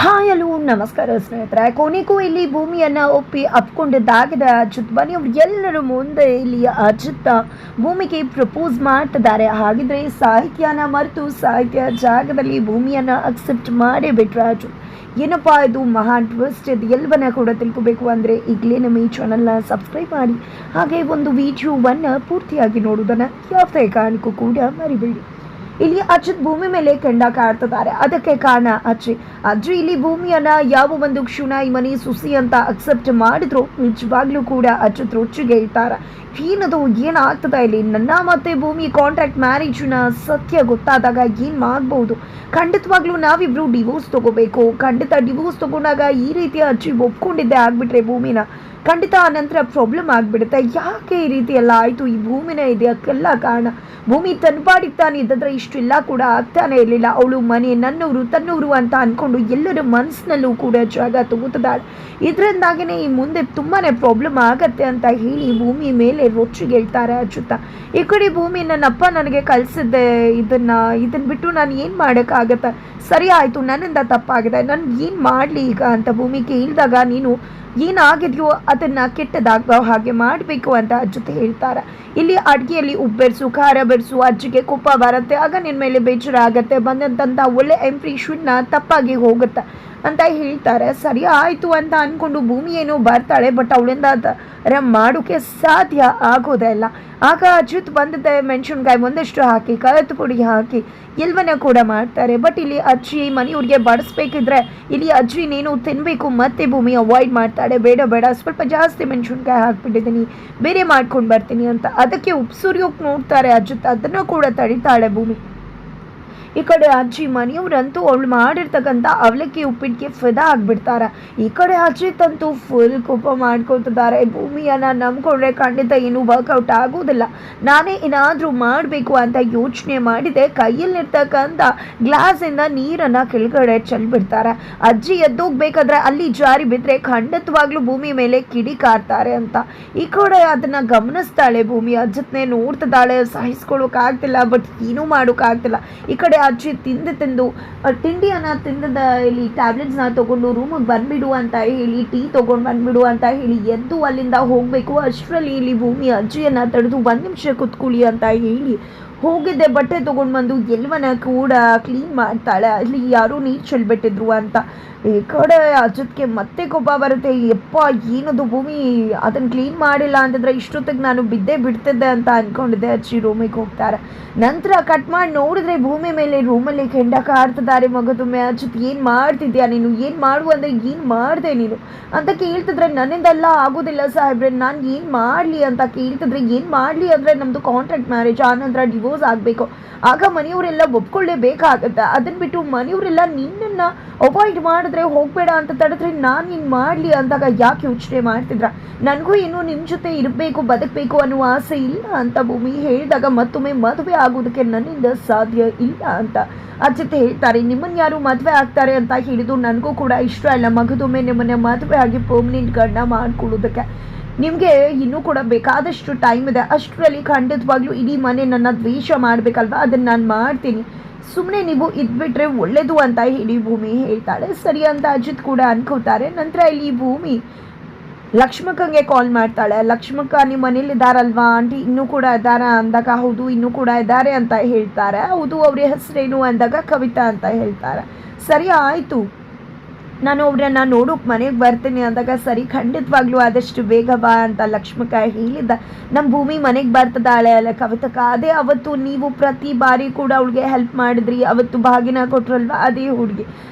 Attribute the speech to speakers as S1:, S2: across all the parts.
S1: Hi hello ನಮಸ್ಕಾರ ಸ್ನೇಹಿತರೆ. ಕೊನೆಗೂ ಇಲ್ಲಿ ಭೂಮಿಯನ್ನು ಅಪ್ಕೊಂಡಿದ್ದಾಗಿದೆ ಅಜಿತ್. ಬನ್ನಿ, ಅವ್ರು ಎಲ್ಲರ ಮುಂದೆ ಇಲ್ಲಿ ಅಜಿತ್ ಭೂಮಿಗೆ ಪ್ರಪೋಸ್ ಮಾಡ್ತಿದ್ದಾರೆ. ಹಾಗಿದ್ರೆ ಸಾಹಿತ್ಯನ ಮರೆತು ಸಾಹಿತ್ಯ ಜಾಗದಲ್ಲಿ ಭೂಮಿಯನ್ನು ಅಕ್ಸೆಪ್ಟ್ ಮಾಡೇ ಬಿಟ್ರೆ ಅಜಿತ್. ಏನಪ್ಪ ಇದು ಮಹಾನ್ ಟ್ವಿಸ್ಟ್. ಇದು ಎಲ್ಲವನ್ನ ಕೂಡ ತಿಳ್ಕೋಬೇಕು ಅಂದರೆ ಈಗಲೇ ನಮ್ಮ ಈ ಚಾನಲ್ನ ಸಬ್ಸ್ಕ್ರೈಬ್ ಮಾಡಿ, ಹಾಗೆ ಒಂದು ವಿಡಿಯೋವನ್ನು ಪೂರ್ತಿಯಾಗಿ ನೋಡೋದನ್ನು ಯಾವುದೇ ಕಾರಣಕ್ಕೂ ಕೂಡ ಮರಿಬೇಡಿ. ಇಲ್ಲಿ ಅಜಿತ್ ಭೂಮಿ ಮೇಲೆ ಕೆಂಡ ಕಾಡ್ತಿದ್ದಾರೆ. ಅದಕ್ಕೆ ಕಾರಣ ಅಜ್ಜಿ ಇಲ್ಲಿ ಭೂಮಿಯನ್ನ ಯಾವ ಒಂದು ಕ್ಷಣ ಈ ಮನೆ ಸುಸಿ ಅಂತ ಅಕ್ಸೆಪ್ಟ್ ಮಾಡಿದ್ರು ನಿಜವಾಗ್ಲೂ ಕೂಡ ಅಜಿತ್ ರೊಚ್ಚಿಗೆ ಇರ್ತಾರೆ. ಏನದು ಏನಾಗ್ತದೆ ಇಲ್ಲಿ, ನನ್ನ ಮತ್ತೆ ಭೂಮಿ ಕಾಂಟ್ರಾಕ್ಟ್ ಮ್ಯಾರೇಜ್ನ ಸತ್ಯ ಗೊತ್ತಾದಾಗ ಏನು ಮಾಡ್ಬೋದು? ಖಂಡಿತವಾಗ್ಲೂ ನಾವಿಬ್ರು ಡಿವೋರ್ಸ್ ತಗೋಬೇಕು. ಖಂಡಿತ ಡಿವೋರ್ಸ್ ತಗೊಂಡಾಗ ಈ ರೀತಿಯ ಅಜ್ಜಿ ಒಪ್ಕೊಂಡಿದ್ದೆ ಆಗ್ಬಿಟ್ರೆ ಭೂಮಿನ ಖಂಡಿತ ಆ ನಂತರ ಪ್ರಾಬ್ಲಮ್ ಆಗಿಬಿಡುತ್ತೆ. ಯಾಕೆ ಈ ರೀತಿ ಎಲ್ಲ ಆಯಿತು? ಈ ಭೂಮಿನ ಇದಕ್ಕೆಲ್ಲ ಕಾರಣ ಭೂಮಿ ತನ್ಪಾಡಿಗೆ ತಾನು ಇದ್ದರೆ ಇಷ್ಟೆಲ್ಲ ಕೂಡ ಆಗ್ತಾನೆ ಇರಲಿಲ್ಲ. ಅವಳು ಮನೆ ನನ್ನವರು ತನ್ನವರು ಅಂತ ಅಂದ್ಕೊಂಡು ಎಲ್ಲರ ಮನಸ್ಸಿನಲ್ಲೂ ಕೂಡ ಜಾಗ ತಗೋತಿದ್ದಾಳೆ. ಇದರಿಂದಾಗಿನೇ ಈ ಮುಂದೆ ತುಂಬಾ ಪ್ರಾಬ್ಲಮ್ ಆಗತ್ತೆ ಅಂತ ಹೇಳಿ ಭೂಮಿ ಮೇಲೆ ರೊಚ್ಚಿಗೆ ಹೇಳ್ತಾರೆ ಅಚ್ಚುತ್ತ. ಈ ಕಡೆ ಭೂಮಿ ನನ್ನಪ್ಪ ನನಗೆ ಕಲಿಸಿದ್ದೆ, ಇದನ್ನ ಬಿಟ್ಟು ನಾನು ಏನು ಮಾಡೋಕ್ಕಾಗತ್ತೆ? ಸರಿ ಆಯಿತು, ನನ್ನಿಂದ ತಪ್ಪಾಗಿದೆ, ನಾನು ಏನು ಮಾಡಲಿ ಈಗ ಅಂತ ಭೂಮಿ ಕೇಳಿದಾಗ ನೀನು ಏನಾಗಿದೆಯೋ ಅದನ್ನು ಕೆಟ್ಟದಾಗ ಹಾಗೆ ಮಾಡಬೇಕು ಅಂತ ಅಜ್ಜತೆ ಹೇಳ್ತಾರೆ. ಇಲ್ಲಿ ಅಡುಗೆಯಲ್ಲಿ ಉಪ್ಪೆರ್ಸು, ಖಾರ ಬೆರೆಸು, ಅಜ್ಜಿಗೆ ಕೋಪ ಬರುತ್ತೆ, ಆಗ ನಿನ್ನ ಮೇಲೆ ಬೇಜಾರ ಆಗತ್ತೆ, ಬಂದಂಥ ಒಳ್ಳೆ ಇಂಪ್ರೆಷನ್ನ ತಪ್ಪಾಗಿ ಹೋಗುತ್ತೆ ಅಂತ ಹೇಳ್ತಾರೆ. ಸರಿ ಆಯಿತು ಅಂತ ಅಂದ್ಕೊಂಡು ಭೂಮಿ ಏನೋ ಬರ್ತಾಳೆ, ಬಟ್ ಅವಳಿಂದ ಅದರ ಮಾಡೋಕ್ಕೆ ಸಾಧ್ಯ ಆಗೋದೇ ಇಲ್ಲ. ಆಗ ಅಜಿತ್ ಬಂದಿದ್ದೆ ಮೆಣಸಿನ್ಕಾಯಿ ಒಂದಷ್ಟು ಹಾಕಿ ಕಳತು ಪುಡಿ ಹಾಕಿ ಎಲ್ಲವನ್ನ ಕೂಡ ಮಾಡ್ತಾರೆ. ಬಟ್ ಇಲ್ಲಿ ಅಜ್ಜಿ ಮನೆಯವ್ರಿಗೆ ಬಡಿಸ್ಬೇಕಿದ್ರೆ ಇಲ್ಲಿ ಅಜ್ಜಿ ನೀನು ತಿನ್ನಬೇಕು, ಮತ್ತೆ ಭೂಮಿ ಅವಾಯ್ಡ್ ಮಾಡ್ತಾಳೆ. ಬೇಡ ಬೇಡ, ಸ್ವಲ್ಪ ಜಾಸ್ತಿ ಮೆಣಸಿನ್ಕಾಯಿ ಹಾಕ್ಬಿಟ್ಟಿದ್ದೀನಿ, ಬೇರೆ ಮಾಡ್ಕೊಂಡು ಬರ್ತೀನಿ ಅಂತ. ಅದಕ್ಕೆ ಉಪ್ಸುರಿಯೋಕೆ ನೋಡ್ತಾರೆ ಅಜಿತ್, ಅದನ್ನು ಕೂಡ ತಡಿತಾಳೆ ಭೂಮಿ. ಈ ಕಡೆ ಅಜ್ಜಿ ಮನೆಯವ್ರಂತೂ ಅವಳು ಮಾಡಿರ್ತಕ್ಕಂಥ ಅವಲಕ್ಕಿ ಉಪ್ಪಿಟ್ಟಿಗೆ ಫಿದಾ ಆಗಿಬಿಡ್ತಾರೆ. ಈ ಕಡೆ ಅಜಿತ್ ಅಂತೂ ಫುಲ್ ಕೋಪ ಮಾಡ್ಕೊತಿದ್ದಾರೆ. ಭೂಮಿಯನ್ನು ನಂಬ್ಕೊಂಡ್ರೆ ಖಂಡಿತ ಏನೂ ವರ್ಕೌಟ್ ಆಗೋದಿಲ್ಲ, ನಾನೇ ಏನಾದರೂ ಮಾಡಬೇಕು ಅಂತ ಯೋಚನೆ ಮಾಡಿದೆ. ಕೈಯಲ್ಲಿರ್ತಕ್ಕಂಥ ಗ್ಲಾಸಿಂದ ನೀರನ್ನು ಕೆಳಗಡೆ ಚೆಲ್ಬಿಡ್ತಾರೆ. ಅಜ್ಜಿ ಎದ್ದೋಗ್ಬೇಕಾದ್ರೆ ಅಲ್ಲಿ ಜಾರಿ ಬಿದ್ದರೆ ಖಂಡಿತವಾಗ್ಲೂ ಭೂಮಿ ಮೇಲೆ ಕಿಡಿಕಾರ್ತಾರೆ ಅಂತ ಈ ಕಡೆ ಅದನ್ನು ಗಮನಿಸ್ತಾಳೆ ಭೂಮಿ. ಅಜ್ಜತ್ನೇ ನೋಡ್ತಿದ್ದಾಳೆ, ಸಹಿಸ್ಕೊಳ್ಳೋಕ್ಕಾಗ್ತಿಲ್ಲ, ಬಟ್ ಏನೂ ಮಾಡೋಕ್ಕಾಗ್ತಿಲ್ಲ. ಈ ಕಡೆ ಅಜ್ಜಿ ತಿಂದು ತಿಂಡಿಯನ್ನು ತಿಂದ ಇಲ್ಲಿ ಟ್ಯಾಬ್ಲೆಟ್ಸ್ನ ತೊಗೊಂಡು ರೂಮಿಗೆ ಬಂದುಬಿಡು ಅಂತ ಹೇಳಿ, ಟೀ ತೊಗೊಂಡು ಬಂದುಬಿಡು ಅಂತ ಹೇಳಿ ಎದ್ದು ಅಲ್ಲಿಂದ ಹೋಗಬೇಕು. ಅಷ್ಟರಲ್ಲಿ ಇಲ್ಲಿ ಭೂಮಿ ಅಜ್ಜಿಯನ್ನು ತಡೆದು 1 ನಿಮಿಷ ಕೂತ್ಕೊಳ್ಳಿ ಅಂತ ಹೇಳಿ ಹೋಗಿದ್ದೆ ಬಟ್ಟೆ ತೊಗೊಂಡು ಬಂದು ಎಲ್ಲವನ್ನ ಕೂಡ ಕ್ಲೀನ್ ಮಾಡ್ತಾಳೆ. ಅಲ್ಲಿ ಯಾರೋ ನೀರು ಚೆಲ್ಬಿಟ್ಟಿದ್ರು ಅಂತ. ಈ ಕಡೆ ಅಜಿತ್ಗೆ ಮತ್ತೆ ಕೋಪ ಬರುತ್ತೆ. ಯಪ್ಪ ಏನದು ಭೂಮಿ ಅದನ್ನು ಕ್ಲೀನ್ ಮಾಡಿಲ್ಲ ಅಂತಂದರೆ ಇಷ್ಟೊತ್ತಿಗೆ ನಾನು ಬಿದ್ದೇ ಬಿಡ್ತಿದ್ದೆ ಅಂತ ಅಂದ್ಕೊಂಡಿದ್ದೆ. ಅಜ್ಜಿ ರೂಮಿಗೆ ಹೋಗ್ತಾರೆ. ನಂತರ ಕಟ್ ಮಾಡಿ ನೋಡಿದ್ರೆ ಭೂಮಿ ಮೇಲೆ ರೂಮಲ್ಲಿ ಕೆಂಡ ಕಾಡ್ತಿದ್ದಾರೆ. ಮಗದೊಮ್ಮೆ ಅಜಿತ್ ಏನು ಮಾಡ್ತಿದ್ಯಾ ನೀನು, ಏನು ಮಾಡು ಅಂದರೆ ಏನು ಮಾಡಿದೆ ನೀನು ಅಂತ ಕೇಳ್ತಿದ್ರೆ, ನನ್ನಿಂದೆಲ್ಲ ಆಗೋದಿಲ್ಲ ಸಾಹೇಬ್ರೆ, ನಾನು ಏನು ಮಾಡಲಿ ಅಂತ ಕೇಳ್ತಿದ್ರೆ, ಏನು ಮಾಡಲಿ ಅಂದರೆ ನಮ್ಮದು ಕಾಂಟ್ರಾಕ್ಟ್ ಮ್ಯಾರೇಜ್, ಆನಂತರ ಡಿವೋರ್ಸ್ ಆಗಬೇಕು, ಆಗ ಮನೆಯವರೆಲ್ಲ ಒಪ್ಕೊಳ್ಳೇಬೇಕಾಗತ್ತೆ. ಅದನ್ನು ಬಿಟ್ಟು ಮನೆಯವರೆಲ್ಲ ನಿನ್ನನ್ನು ಅವಾಯ್ಡ್ ಮಾಡಿದ್ರೆ, ಹೋಗಬೇಡ ಅಂತ ತಡೆದ್ರೆ ನಾನು ಏನು ಮಾಡಲಿ ಅಂದಾಗ ಯಾಕೆ ಯೋಚನೆ ಮಾಡ್ತಿದ್ರ? ನನಗೂ ಇನ್ನೂ ನಿಮ್ಮ ಜೊತೆ ಇರಬೇಕು, ಬದುಕಬೇಕು ಅನ್ನೋ ಆಸೆ ಇಲ್ಲ ಅಂತ ಭೂಮಿ ಹೇಳಿದಾಗ ಮತ್ತೊಮ್ಮೆ ಮದುವೆ ಆಗೋದಕ್ಕೆ ನನ್ನಿಂದ ಸಾಧ್ಯ ಇಲ್ಲ ಅಂತ ಅಜ್ಜತೆ ಹೇಳ್ತಾರೆ. ನಿಮ್ಮನ್ನು ಯಾರು ಮದುವೆ ಆಗ್ತಾರೆ ಅಂತ ಹೇಳಿದ್ದು ನನಗೂ ಕೂಡ ಇಷ್ಟ ಇಲ್ಲ. ಮಗದೊಮ್ಮೆ ನಿಮ್ಮನ್ನ ಮದುವೆ ಆಗಿ ಪರ್ಮನೆಂಟ್ ಗಂಡ ಮಾಡ್ಕೊಳ್ಳೋದಕ್ಕೆ ನಿಮಗೆ ಇನ್ನೂ ಕೂಡ ಬೇಕಾದಷ್ಟು ಟೈಮ್ ಇದೆ. ಅಷ್ಟರಲ್ಲಿ ಖಂಡಿತವಾಗ್ಲೂ ಇಡೀ ಮನೆ ನನ್ನ ದ್ವೇಷ ಮಾಡಬೇಕಲ್ವ, ಅದನ್ನು ನಾನು ಮಾಡ್ತೀನಿ, ಸುಮ್ಮನೆ ನೀವು ಇದ್ಬಿಟ್ರೆ ಒಳ್ಳೇದು ಅಂತ ಹೇಳಿ ಭೂಮಿ ಹೇಳ್ತಾಳೆ. ಸರಿ ಅಂತ ಅಜಿತ್ ಕೂಡ ಅನ್ಕೋತಾರೆ. ನಂತರ ಇಲ್ಲಿ ಭೂಮಿ ಲಕ್ಷ್ಮಕ್ಕಂಗೆ ಕಾಲ್ ಮಾಡ್ತಾಳೆ. ಲಕ್ಷ್ಮಕ್ಕ ನಿಮ್ಮ ಮನೇಲಿ ಇದ್ದಾರಲ್ವಾ ಆಂಟಿ, ಇನ್ನೂ ಕೂಡ ಇದ್ದಾರಾ ಅಂದಾಗ ಹೌದು ಇನ್ನೂ ಕೂಡ ಇದ್ದಾರೆ ಅಂತ ಹೇಳ್ತಾರೆ. ಹೌದು, ಅವ್ರ ಹೆಸರೇನು ಅಂದಾಗ ಕವಿತಾ ಅಂತ ಹೇಳ್ತಾರೆ. ಸರಿ ಆಯಿತು, ನಾನು ಅವ್ರನ್ನ ನೋಡೋಕೆ ಮನೆಗೆ ಬರ್ತೀನಿ ಅಂದಾಗ ಸರಿ ಖಂಡಿತವಾಗ್ಲೂ ಆದಷ್ಟು ಬೇಗ ಬಾ ಅಂತ ಲಕ್ಷ್ಮಕ್ಕ ಹೇಳಿದ್ದ. ನಮ್ಮ ಭೂಮಿ ಮನೆಗೆ ಬರ್ತದಾಳೆ ಅಲ್ಲ ಕವಿತಕ್ಕ, ಅದೇ ಅವತ್ತು ನೀವು ಪ್ರತಿ ಬಾರಿ ಕೂಡ ಅವಳಿಗೆ ಹೆಲ್ಪ್ ಮಾಡಿದ್ರಿ, ಅವತ್ತು ಬಾಗಿನ ಕೊಟ್ರಲ್ವ ಅದೇ ಹುಡುಗಿ.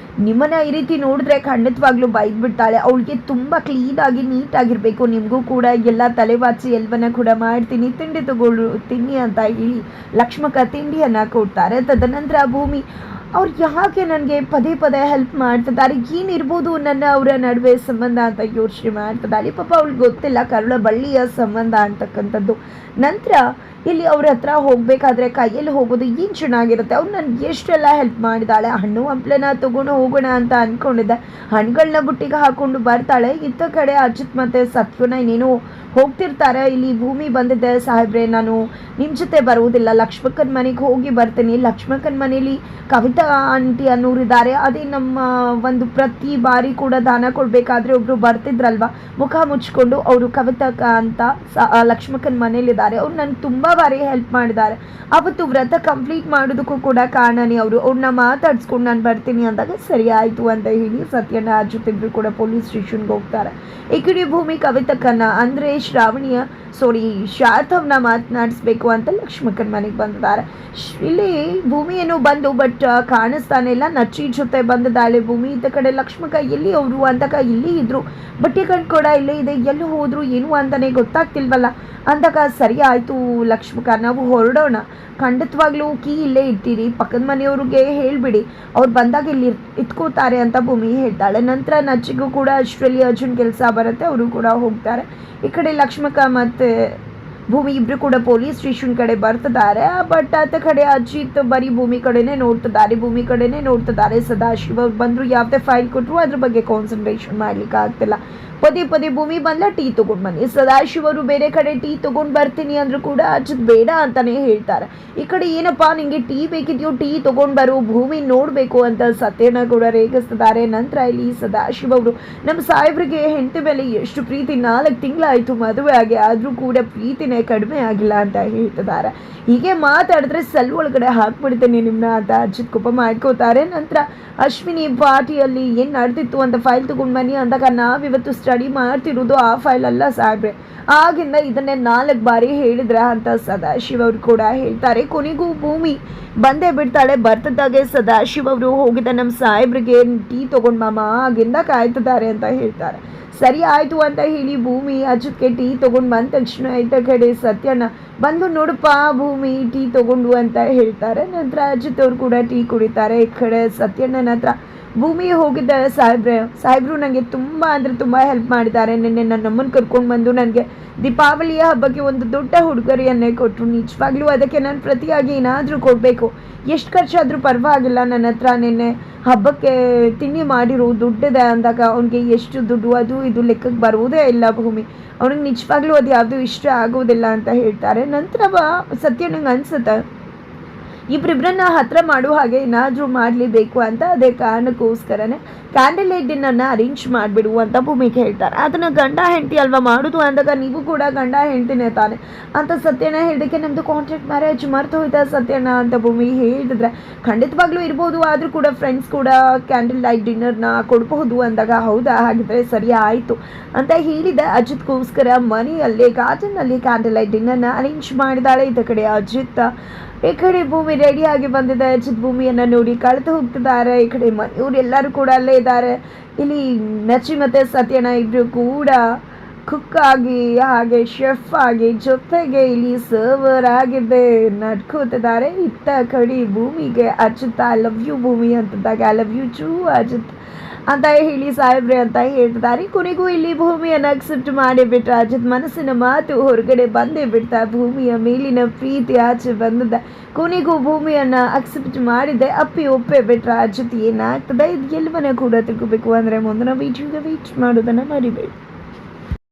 S1: ನಿಮ್ಮನ್ನ ಈ ರೀತಿ ನೋಡಿದ್ರೆ ಖಂಡಿತವಾಗ್ಲೂ ಬೈದ್ಬಿಡ್ತಾಳೆ. ಅವಳಿಗೆ ತುಂಬ ಕ್ಲೀನಾಗಿ ನೀಟಾಗಿರಬೇಕು, ನಿಮಗೂ ಕೂಡ ಎಲ್ಲ ತಲೆವಾಚಿ ಎಲ್ಲವನ್ನ ಕೂಡ ಮಾಡ್ತೀನಿ, ತಿಂಡಿ ತಗೊಳ್ಳು ತಿನ್ನಿ ಅಂತ ಹೇಳಿ ಲಕ್ಷ್ಮಕ್ಕ ತಿಂಡಿಯನ್ನು ಕೊಡ್ತಾರೆ. ತದನಂತರ ಭೂಮಿ ಅವ್ರು ಯಾಕೆ ನನಗೆ ಪದೇ ಪದೇ ಹೆಲ್ಪ್ ಮಾಡ್ತಿದ್ದಾರೆ, ಏನಿರ್ಬೋದು ನನ್ನ ಅವರ ನಡುವೆ ಸಂಬಂಧ ಅಂತ ಯೋಚನೆ ಮಾಡ್ತಿದ್ದಾರೆ. ಪಾಪ ಅವಳಿಗೆ ಗೊತ್ತಿಲ್ಲ ಕರುಳ ಬಳ್ಳಿಯ ಸಂಬಂಧ ಅಂತಕ್ಕಂಥದ್ದು. ನಂತರ ಇಲ್ಲಿ ಅವ್ರ ಹತ್ರ ಹೋಗಬೇಕಾದ್ರೆ ಕೈಯಲ್ಲಿ ಹೋಗೋದು ಏನು ಚೆನ್ನಾಗಿರುತ್ತೆ. ಅವ್ರು ನನಗೆ ಎಷ್ಟೆಲ್ಲ ಹೆಲ್ಪ್ ಮಾಡಿದಾಳೆ. ಹಣ್ಣು ಹಂಪ್ಲೆನ ತೊಗೊಂಡು ಹೋಗೋಣ ಅಂತ ಅಂದ್ಕೊಂಡಿದ್ದೆ. ಹಣ್ಣುಗಳನ್ನ ಬುಟ್ಟಿಗೆ ಹಾಕ್ಕೊಂಡು ಬರ್ತಾಳೆ. ಇತ್ತ ಕಡೆ ಅಜಿತ್ ಮತ್ತು ಸತ್ಯನ ಇನ್ನೇನು ಹೋಗ್ತಿರ್ತಾರೆ. ಇಲ್ಲಿ ಭೂಮಿ ಬಂದಿದ್ದೆ, ಸಾಹೇಬ್ರೆ ನಾನು ನಿಮ್ಮ ಜೊತೆ ಬರುವುದಿಲ್ಲ, ಲಕ್ಷ್ಮಕ್ಕನ ಮನೆಗೆ ಹೋಗಿ ಬರ್ತೀನಿ. ಲಕ್ಷ್ಮಕ್ಕನ ಮನೇಲಿ ಕವಿತಾ ಆಂಟಿ ಅನ್ನೋರಿದ್ದಾರೆ. ಅದೇ ನಮ್ಮ ಒಂದು ಪ್ರತಿ ಬಾರಿ ಕೂಡ ದಾನ ಕೊಡಬೇಕಾದ್ರೆ ಒಬ್ಬರು ಬರ್ತಿದ್ರಲ್ವ ಮುಖ ಮುಚ್ಕೊಂಡು, ಅವರು ಕವಿತಕ್ಕ ಅಂತ ಲಕ್ಷ್ಮಕ್ಕನ ಮನೇಲಿದ್ದಾರೆ. ಅವ್ರು ನನಗೆ ತುಂಬ ಬಾರಿ ಹೆಲ್ಪ್ ಮಾಡಿದ್ದಾರೆ. ಅವತ್ತು ವ್ರತ ಕಂಪ್ಲೀಟ್ ಮಾಡೋದಕ್ಕೂ ಕೂಡ ಕಾರಣನೇ ಅವರು. ಅವ್ರನ್ನ ಮಾತಾಡ್ಸ್ಕೊಂಡು ನಾನು ಬರ್ತೀನಿ ಅಂದಾಗ ಸರಿ ಆಯಿತು ಅಂತ ಹೇಳಿ ಸತ್ಯನ ಜೊತೆಬ್ರು ಕೂಡ ಪೊಲೀಸ್ ಸ್ಟೇಷನ್ಗೆ ಹೋಗ್ತಾರೆ. ಈ ಕಡೆ ಭೂಮಿ ಕವಿತಕ್ಕನ್ನ ಅಂದರೆ ಶಾರ್ಥವ್ನ ಮಾತನಾಡಿಸ್ಬೇಕು ಅಂತ ಲಕ್ಷ್ಮಕ್ಕನ ಮನೆಗೆ ಬಂದಿದ್ದಾರೆ. ಇಲ್ಲಿ ಭೂಮಿ ಏನೋ ಬಂದು ಬಟ್ ಕಾಣಿಸ್ತಾನೆ ಇಲ್ಲ. ನಚ್ಚಿ ಜೊತೆ ಬಂದಿದ್ದಾಳೆ ಭೂಮಿ. ಇತ್ತ ಕಡೆ ಲಕ್ಷ್ಮಕ್ಕ ಎಲ್ಲಿ ಅವರು ಅಂತಕ ಇಲ್ಲಿ ಇದ್ರು, ಬಟ್ಟೆ ಕಣ್ ಕೂಡ ಇಲ್ಲೇ ಇದೆ, ಎಲ್ಲಿ ಹೋದ್ರು ಏನು ಅಂತಲೇ ಗೊತ್ತಾಗ್ತಿಲ್ವಲ್ಲ ಅಂದಾಗ ಸರಿ ಆಯಿತು ಲಕ್ಷ್ಮಕ್ಕ, ನಾವು ಹೊರಡೋಣ. ಖಂಡಿತವಾಗ್ಲೂ ಕೀ ಇಲ್ಲೇ ಇಟ್ಟಿರಿ, ಪಕ್ಕದ ಮನೆಯವ್ರಿಗೆ ಹೇಳಿಬಿಡಿ, ಅವ್ರು ಬಂದಾಗ ಇಲ್ಲಿ ಇಟ್ಕೋತಾರೆ ಅಂತ ಭೂಮಿ ಹೇಳ್ತಾಳೆ. ನಂತರ ನಚ್ಚಿಗೂ ಕೂಡ ಅಷ್ಟರಲ್ಲಿ ಅರ್ಜುನ್ ಕೆಲಸ ಬರುತ್ತೆ, ಅವರು ಕೂಡ ಹೋಗ್ತಾರೆ. ಈ ಕಡೆ ಲಕ್ಷ್ಮಕ್ಕ ಮತ್ತು ಭೂಮಿ ಇಬ್ಬರು ಕೂಡ ಪೊಲೀಸ್ ಸ್ಟೇಷನ್ ಕಡೆ ಬರ್ತಿದ್ದಾರೆ. ಬಟ್ ಆತ ಕಡೆ ಅಜಿತ್ ಬರೀ ಭೂಮಿ ಕಡೆನೇ ನೋಡ್ತಿದ್ದಾರೆ. ಸದಾಶಿವ ಅವ್ರು ಬಂದರು, ಯಾವುದೇ ಫೈಲ್ ಕೊಟ್ಟರು ಅದ್ರ ಬಗ್ಗೆ ಕಾನ್ಸಂಟ್ರೇಷನ್ ಮಾಡ್ಲಿಕ್ಕೆ ಆಗ್ತಿಲ್ಲ. ಪದೇ ಭೂಮಿ ಬಂದ ಟೀ ತೊಗೊಂಡು ಬನ್ನಿ. ಸದಾಶಿವ ಅವರು ಬೇರೆ ಕಡೆ ಟೀ ತೊಗೊಂಡು ಬರ್ತೀನಿ ಅಂದರೂ ಕೂಡ ಅಜಿತ್ ಬೇಡ ಅಂತಾನೆ ಹೇಳ್ತಾರೆ. ಈ ಕಡೆ ಏನಪ್ಪ ನಿಂಗೆ ಟೀ ಬೇಕಿದೆಯೋ, ಟೀ ತೊಗೊಂಡು ಬರು, ಭೂಮಿ ನೋಡಬೇಕು ಅಂತ ಸತ್ಯನ ಕೂಡ ರೇಗಿಸ್ತಿದ್ದಾರೆ. ನಂತರ ಇಲ್ಲಿ ಸದಾಶಿವ ಅವರು ನಮ್ಮ ಸಾಹೇಬ್ರಿಗೆ ಹೆಂಡತಿ ಮೇಲೆ ಎಷ್ಟು ಪ್ರೀತಿ, 4 ತಿಂಗಳಾಯಿತು ಮದುವೆ ಆಗಿ, ಆದರೂ ಕೂಡ ಪ್ರೀತಿನೇ ಕಡಿಮೆ ಆಗಿಲ್ಲ ಅಂತ ಹೇಳ್ತಿದ್ದಾರೆ. ಹೀಗೆ ಮಾತಾಡಿದ್ರೆ ಸೆಲ್ ಒಳಗಡೆ ಹಾಕ್ಬಿಡ್ತೇನೆ ನಿಮ್ಮನ್ನ ಅಂತ ಅಜಿತ್ ಕೋಪ ಮಾಡ್ಕೋತಾರೆ. ನಂತರ ಅಶ್ವಿನಿ ಪಾರ್ಟಿಯಲ್ಲಿ ಏನು ನಡೆದಿತ್ತು ಅಂತ ಫೈಲ್ ತೊಗೊಂಡು ಬನ್ನಿ ಅಂದಾಗ ನಾವಿವತ್ತು ಸ್ಟಡಿ ಮಾಡ್ತಿರೋದು ಆ ಫೈಲ್ ಅಲ್ಲ ಸಾಹೇಬ್ರೆ, ಆಗಿಂದ ಇದನ್ನೇ 4 ಬಾರಿ ಹೇಳಿದ್ರೆ ಅಂತ ಸದಾಶಿವ ಅವರು ಕೂಡ ಹೇಳ್ತಾರೆ. ಕೊನೆಗೂ ಭೂಮಿ ಬಂದೇ ಬಿಡ್ತಾಳೆ. ಬರ್ತಿದ್ದಾಗೆ ಸದಾಶಿವ ಅವರು ಹೋಗಿದ್ದ ನಮ್ಮ ಸಾಹೇಬ್ರಿಗೆ ಟೀ ತೊಗೊಂಡು ಮಾಮ ಆಗಿಂದ ಕಾಯ್ತಿದ್ದಾರೆ ಅಂತ ಹೇಳ್ತಾರೆ. ಸರಿ ಆಯಿತು ಅಂತ ಹೇಳಿ ಭೂಮಿ ಅಜಿತ್ಗೆ ಟೀ ತೊಗೊಂಡು ಬಂದ ತಕ್ಷಣ ಇದ್ದ ಕಡೆ ಸತ್ಯನ ಬಂದು ನೋಡಪ್ಪ ಭೂಮಿ ಟೀ ತೊಗೊಂಡು ಅಂತ ಹೇಳ್ತಾರೆ. ನಂತರ ಅಜಿತ್ ಅವರು ಕೂಡ ಟೀ ಕುಡಿತಾರೆ. ಈ ಕಡೆ ಸತ್ಯಣ್ಣನ ಹತ್ರ ಭೂಮಿ ಹೋಗಿದ್ದ ಸಾಹೇಬ್ರು ನನಗೆ ತುಂಬ ಅಂದರೆ ತುಂಬ ಹೆಲ್ಪ್ ಮಾಡಿದ್ದಾರೆ. ನಿನ್ನೆ ನನ್ನ ಅಮ್ಮನ ಕರ್ಕೊಂಡು ಬಂದು ನನಗೆ ದೀಪಾವಳಿಯ ಹಬ್ಬಕ್ಕೆ ಒಂದು ದೊಡ್ಡ ಉಡುಗೊರೆಯನ್ನೇ ಕೊಟ್ಟರು. ನಿಜವಾಗ್ಲೂ ಅದಕ್ಕೆ ನಾನು ಪ್ರತಿಯಾಗಿ ಏನಾದರೂ ಕೊಡಬೇಕು, ಎಷ್ಟು ಖರ್ಚಾದರೂ ಪರವಾಗಿಲ್ಲ. ನನ್ನ ಹತ್ರ ನಿನ್ನೆ ಹಬ್ಬಕ್ಕೆ ತಿಂಡಿ ಮಾಡಿರೋ ದುಡ್ಡಿದೆ ಅಂದಾಗ ಅವ್ನಿಗೆ ಎಷ್ಟು ದುಡ್ಡು ಅದು ಇದು ಲೆಕ್ಕಕ್ಕೆ ಬರುವುದೇ ಇಲ್ಲ ಭೂಮಿ, ಅವ್ನಿಗೆ ನಿಜವಾಗ್ಲೂ ಅದು ಯಾವುದೂ ಇಷ್ಟ ಆಗೋದಿಲ್ಲ ಅಂತ ಹೇಳ್ತಾರೆ. ನಂತರ ಸತ್ಯ ನಂಗೆ ಅನಿಸುತ್ತೆ ಇಬ್ಬರಿಬ್ಬರನ್ನ ಹತ್ರ ಮಾಡುವ ಹಾಗೆ ಏನಾದರೂ ಮಾಡಲೇಬೇಕು ಅಂತ. ಅದೇ ಕಾರಣಕ್ಕೋಸ್ಕರನೇ ಕ್ಯಾಂಡಲ್ ಲೈಟ್ ಡಿನ್ನರ್ನ ಅರೇಂಜ್ ಮಾಡಿಬಿಡು ಅಂತ ಭೂಮಿಗೆ ಹೇಳ್ತಾರೆ. ಅದನ್ನು ಗಂಡ ಹೆಂಡತಿ ಅಲ್ವಾ ಮಾಡೋದು ಅಂದಾಗ ನೀವು ಕೂಡ ಗಂಡ ಹೆಂಡ್ತಿನೇ ತಾನೆ ಅಂತ ಸತ್ಯನ ಹೇಳಿದಕ್ಕೆ ನಮ್ಮದು ಕಾಂಟ್ರಾಕ್ಟ್ ಮ್ಯಾರೇಜ್ ಮರ್ತು ಹೋಯ್ತಾ ಸತ್ಯನ ಅಂತ ಭೂಮಿ ಹೇಳಿದ್ರೆ ಖಂಡಿತವಾಗ್ಲೂ ಇರ್ಬೋದು, ಆದರೂ ಕೂಡ ಫ್ರೆಂಡ್ಸ್ ಕೂಡ ಕ್ಯಾಂಡಲ್ ಲೈಟ್ ಡಿನ್ನರ್ನ ಕೊಡಬಹುದು ಅಂದಾಗ ಹೌದಾ ಹಾಗಿದ್ರೆ ಸರಿ ಆಯಿತು ಅಂತ ಹೇಳಿದೆ. ಅಜಿತ್ಗೋಸ್ಕರ ಮನೆಯಲ್ಲೇ ಗಾರ್ಡನ್ನಲ್ಲಿ ಕ್ಯಾಂಡಲ್ ಲೈಟ್ ಡಿನ್ನರ್ನ ಅರೇಂಜ್ ಮಾಡಿದಾಳೆ. ಇದ್ದ ಕಡೆ ಅಜಿತ್, ಈ ಕಡೆ ಭೂಮಿ ರೆಡಿಯಾಗಿ ಬಂದಿದೆ. ಅಜಿತ್ ಭೂಮಿಯನ್ನು ನೋಡಿ ಕಳೆದು ಹೋಗ್ತಿದ್ದಾರೆ. ಈ ಕಡೆ ಮನೆಯವರು ಎಲ್ಲರೂ ಕೂಡ ಅಲ್ಲೇ ಇದ್ದಾರೆ. ಇಲ್ಲಿ ನಚಿ ಮತ್ತು ಸತ್ಯನ ಇಬ್ಬರು ಕೂಡ ಕುಕ್ ಆಗಿ ಹಾಗೆ ಶೆಫ್ ಆಗಿ ಜೊತೆಗೆ ಇಲ್ಲಿ ಸರ್ವರ್ ಆಗಿದ್ದೆ ನಡ್ಕೋತಿದ್ದಾರೆ. ಇತ್ತ ಕಡೆ ಭೂಮಿಗೆ Ajit I love you Bhoomi ಅಂತಂದಾಗ I love you too Ajith ಅಂತ ಹೇಳಿ ಸಾಹೇಬ್ರೆ ಅಂತ ಹೇಳ್ತಿದ್ದಾರೆ. ಕೊನೆಗೂ ಇಲ್ಲಿ ಭೂಮಿಯನ್ನು ಅಕ್ಸೆಪ್ಟ್ ಮಾಡಿಬಿಟ್ರೆ ಅಜಿತ್ ಮನಸ್ಸಿನ ಮಾತು ಹೊರಗಡೆ ಬಂದೇ ಬಿಡ್ತಾ ಭೂಮಿಯ ಮೇಲಿನ ಪ್ರೀತಿ ಆಚೆ ಬಂದಿದ್ದ. ಕೊನೆಗೂ ಭೂಮಿಯನ್ನು ಅಕ್ಸೆಪ್ಟ್ ಮಾಡಿದೆ, ಒಪ್ಪೆ ಬಿಟ್ರೆ ಅಜಿತ್ ಏನಾಗ್ತದೆ ಇದು ಎಲ್ಲವನ್ನ ಕೂಡ ತಿಳ್ಕೋಬೇಕು ಅಂದರೆ ಮುಂದಿನ ವೀಡಿಯೋಗೆ ವೇಟ್ ಮಾಡೋದನ್ನು ಮರಿಬೇಡಿ.